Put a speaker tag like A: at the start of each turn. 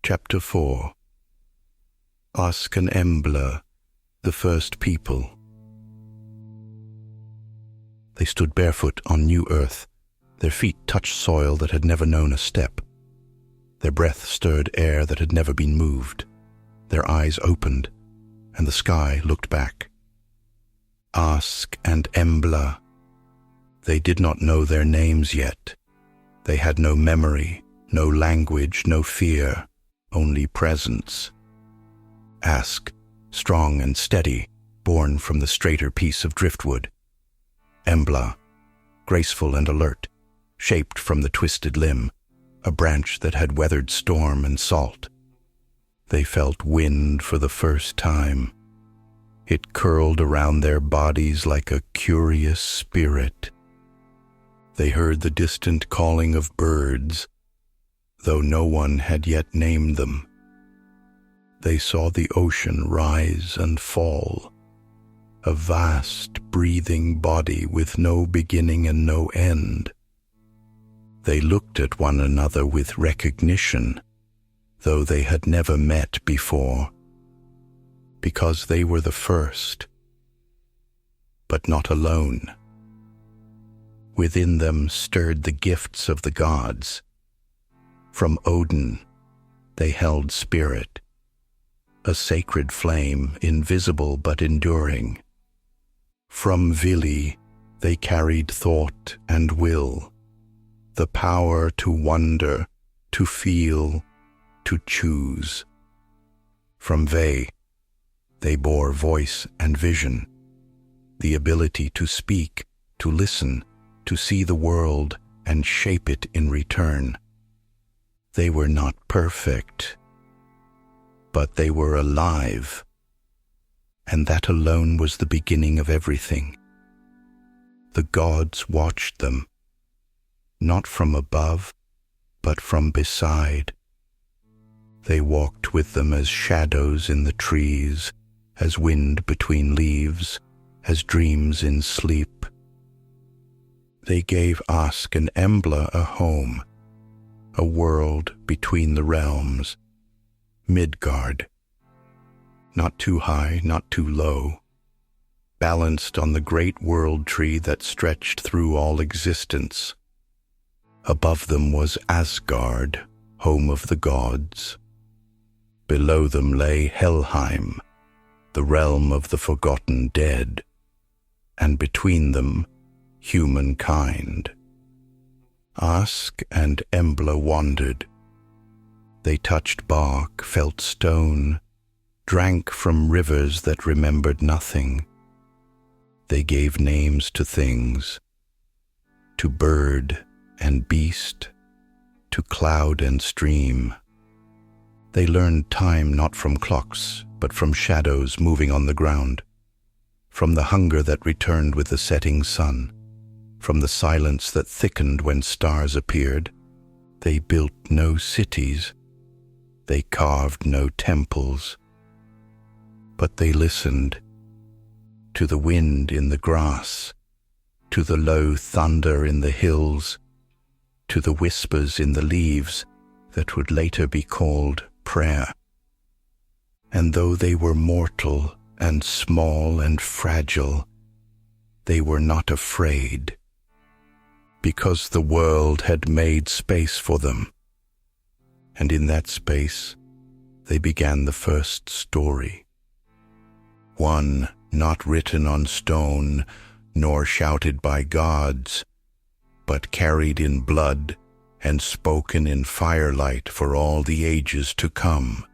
A: Chapter 4. Ask an Embla, the first people. They stood barefoot on new earth. Their feet touched soil that had never known a step. Their breath stirred air that had never been moved. Their eyes opened, and the sky looked back. Ask and Embla. They did not know their names yet. They had no memory, no language, no fear, only presence. Ask, strong and steady, born from the straighter piece of driftwood. Embla, graceful and alert, shaped from the twisted limb, a branch that had weathered storm and salt. They felt wind for the first time. It curled around their bodies like a curious spirit. They heard the distant calling of birds, though no one had yet named them. They saw the ocean rise and fall, a vast, breathing body with no beginning and no end. They looked at one another with recognition, though they had never met before, because they were the first, but not alone. Within them stirred the gifts of the gods. From Odin, they held spirit, a sacred flame, invisible but enduring. From Vili, they carried thought and will, the power to wonder, to feel, to choose. From Ve, they bore voice and vision, the ability to speak, to listen, to see the world and shape it in return. They were not perfect, but they were alive, and that alone was the beginning of everything. The gods watched them, not from above, but from beside. They walked with them as shadows in the trees, as wind between leaves, as dreams in sleep. They gave Ask and Embla a home, a world between the realms, Midgard. Not too high, not too low, balanced on the great world tree that stretched through all existence. Above them was Asgard, home of the gods. Below them lay Helheim, the realm of the forgotten dead, and between them, humankind. Ask and Embla wandered. They touched bark, felt stone, drank from rivers that remembered nothing. They gave names to things, to bird and beast, to cloud and stream. They learned time not from clocks, but from shadows moving on the ground, from the hunger that returned with the setting sun, from the silence that thickened when stars appeared. They built no cities, they carved no temples, but they listened to the wind in the grass, to the low thunder in the hills, to the whispers in the leaves that would later be called prayer. And though they were mortal and small and fragile, they were not afraid, because the world had made space for them. And in that space, they began the first story. One not written on stone, nor shouted by gods, but carried in blood and spoken in firelight for all the ages to come.